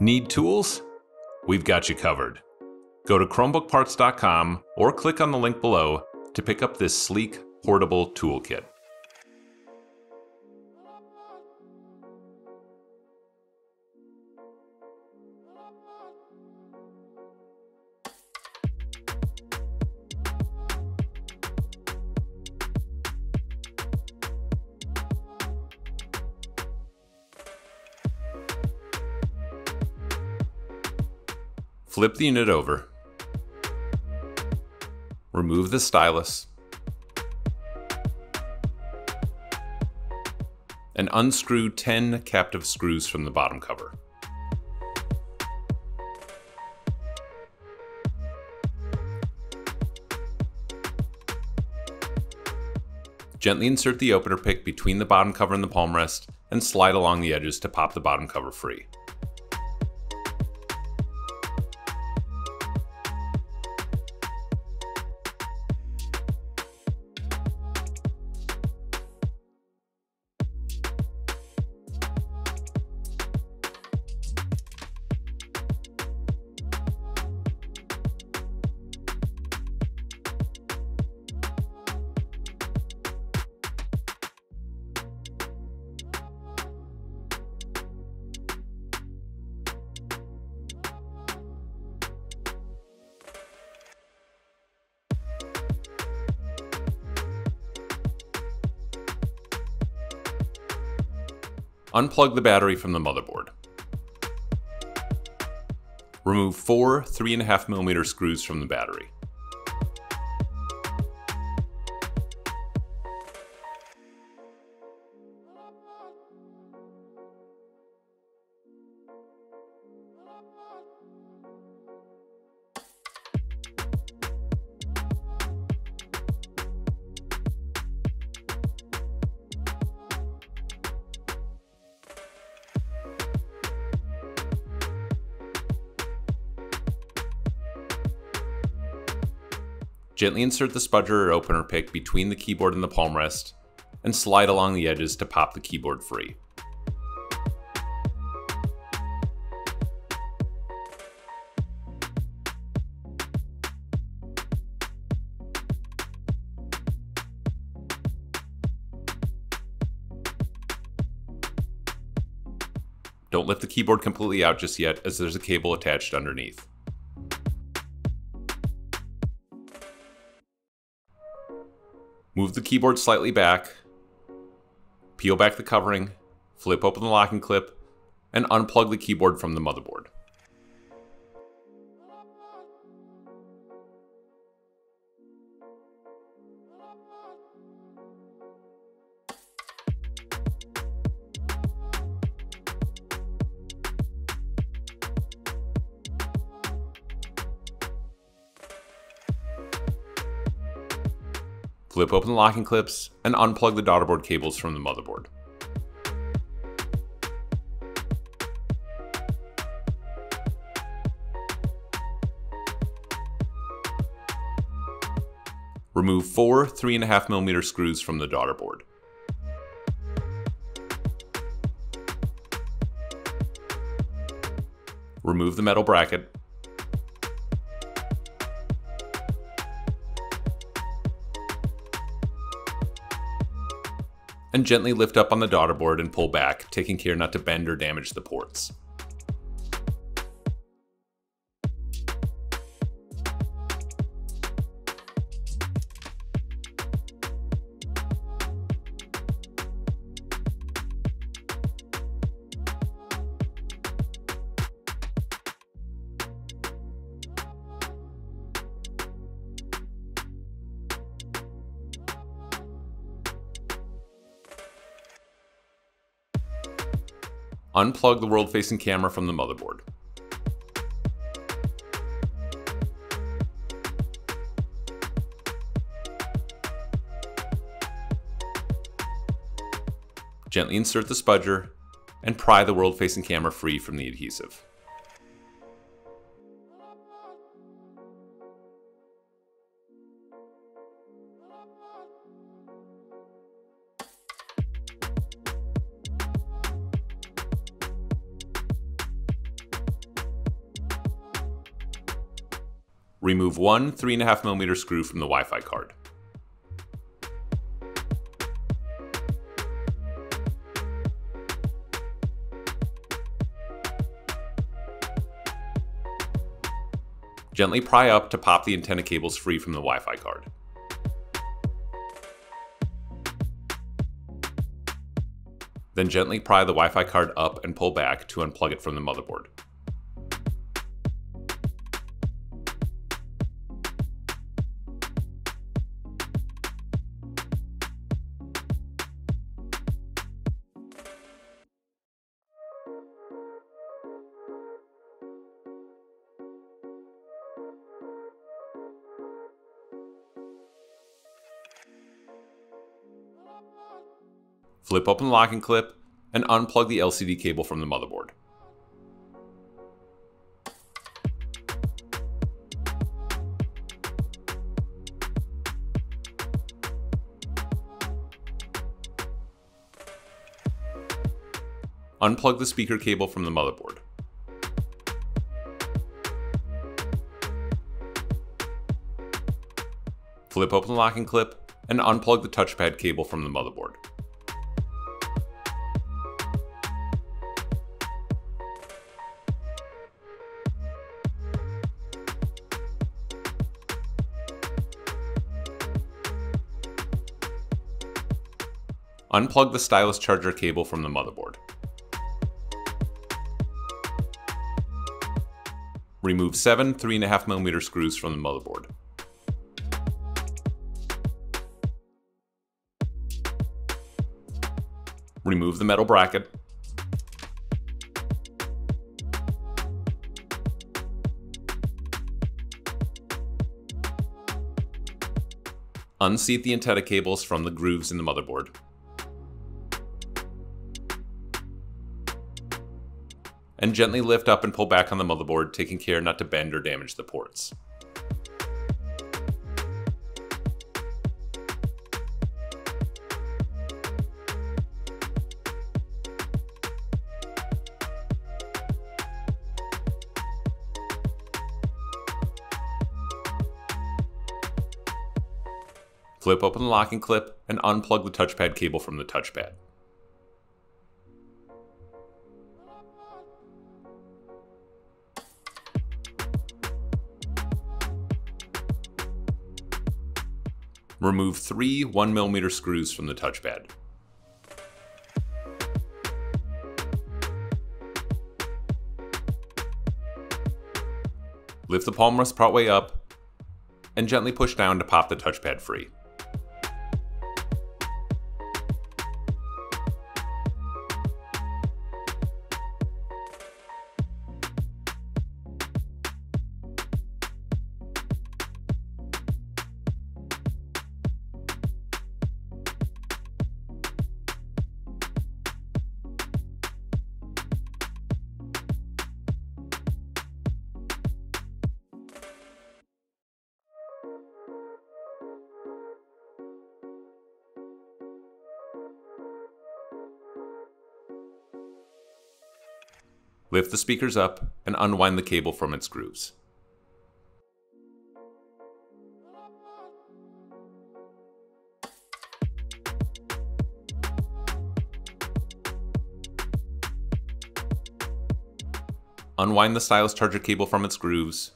Need tools? We've got you covered. Go to ChromebookParts.com or click on the link below to pick up this sleek, portable toolkit. Flip the unit over, remove the stylus, and unscrew 10 captive screws from the bottom cover. Gently insert the opener pick between the bottom cover and the palmrest and slide along the edges to pop the bottom cover free. Unplug the battery from the motherboard. Remove 4 3.5mm screws from the battery. Gently insert the spudger or opener pick between the keyboard and the palmrest, and slide along the edges to pop the keyboard free. Don't lift the keyboard completely out just yet, as there's a cable attached underneath. Move the keyboard slightly back, peel back the covering, flip open the locking clip, and unplug the keyboard from the motherboard. Flip open the locking clips and unplug the Daughterboard cables from the motherboard. Remove 4 3.5mm screws from the Daughterboard. Remove the metal bracket. And gently lift up on the Daughterboard and pull back, taking care not to bend or damage the ports. Unplug the world-facing camera from the motherboard. Gently insert the spudger and pry the world-facing camera free from the adhesive. Remove one 3.5mm screw from the Wi-Fi card. Gently pry up to pop the antenna cables free from the Wi-Fi card. Then gently pry the Wi-Fi card up and pull back to unplug it from the motherboard. Flip open the locking clip and unplug the LCD cable from the motherboard. Unplug the speaker cable from the motherboard. Flip open the locking clip and unplug the touchpad cable from the motherboard. Unplug the Stylus charger cable from the motherboard. Remove 7 3.5mm screws from the motherboard. Remove the metal bracket. Unseat the antenna cables from the grooves in the motherboard. And gently lift up and pull back on the motherboard, taking care not to bend or damage the ports. Flip open the locking clip and unplug the touchpad cable from the touchpad. Remove 3 1mm screws from the touchpad. Lift the palmrest partway up and gently push down to pop the touchpad free. Lift the speakers up and unwind the cable from its grooves. Unwind the Stylus charger cable from its grooves.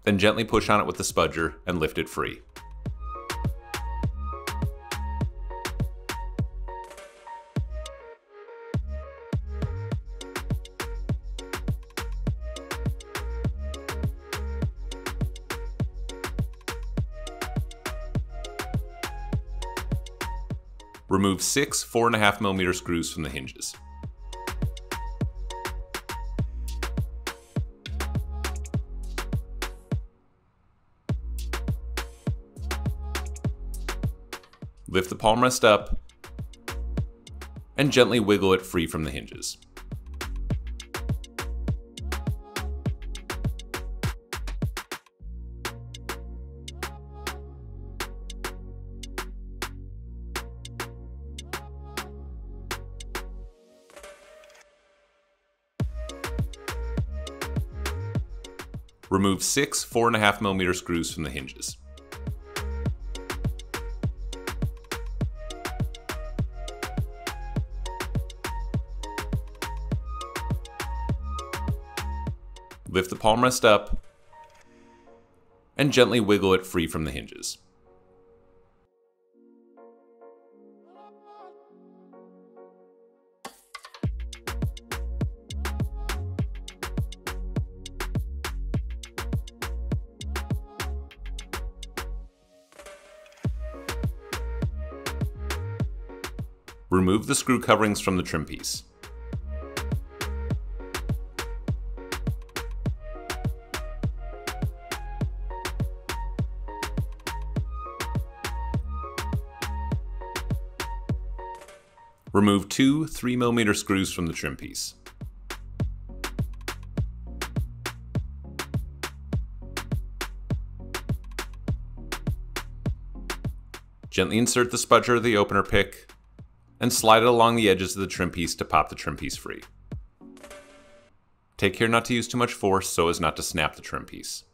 Then gently push on it with the spudger and lift it free. Remove 6 4.5mm screws from the hinges. Lift the palmrest up and gently wiggle it free from the hinges. Remove 6 4.5mm screws from the hinges. Lift the palmrest up and gently wiggle it free from the hinges. Remove the screw coverings from the trim piece. Remove 2 3mm screws from the trim piece. Gently insert the spudger or the opener pick and slide it along the edges of the trim piece to pop the trim piece free. Take care not to use too much force so as not to snap the trim piece.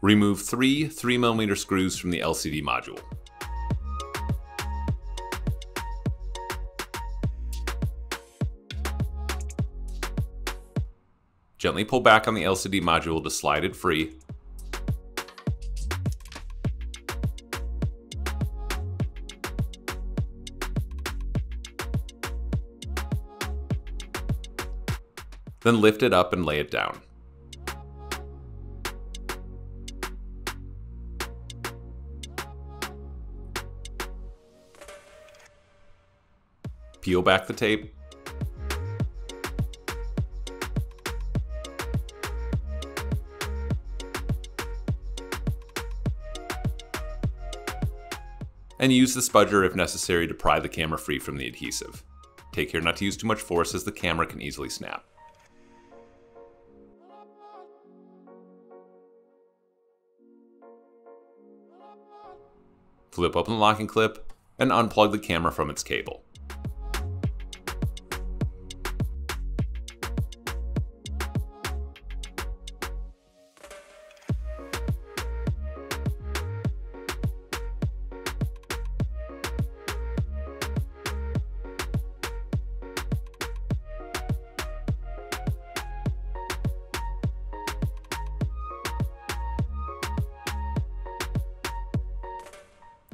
Remove 3 3mm screws from the LCD module. Gently pull back on the LCD module to slide it free. Then lift it up and lay it down. Peel back the tape. And use the spudger if necessary to pry the camera free from the adhesive. Take care not to use too much force as the camera can easily snap. Flip open the locking clip and unplug the camera from its cable.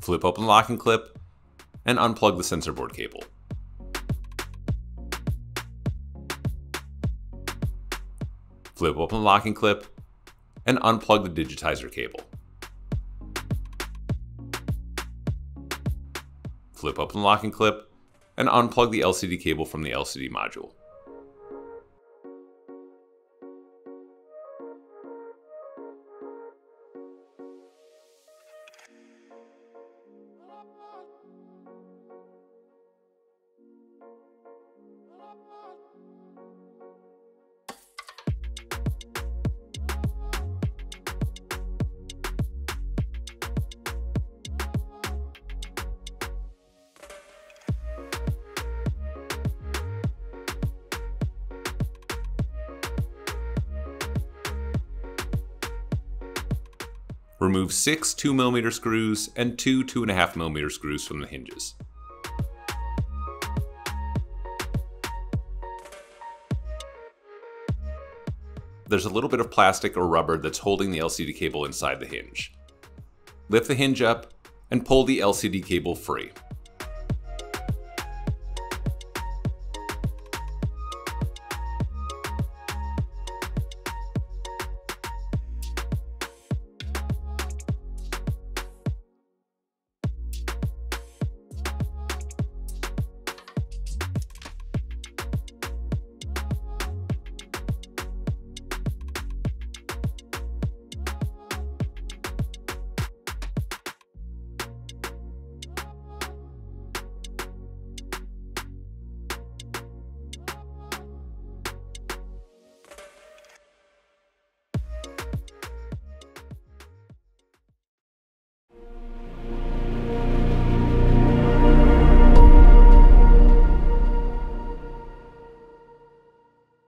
Flip open the locking clip and unplug the sensor board cable. Flip open the locking clip and unplug the digitizer cable. Flip open the locking clip and unplug the LCD cable from the LCD module. Remove 6 2mm screws and 2 2.5mm screws from the hinges. There's a little bit of plastic or rubber that's holding the LCD cable inside the hinge. Lift the hinge up and pull the LCD cable free.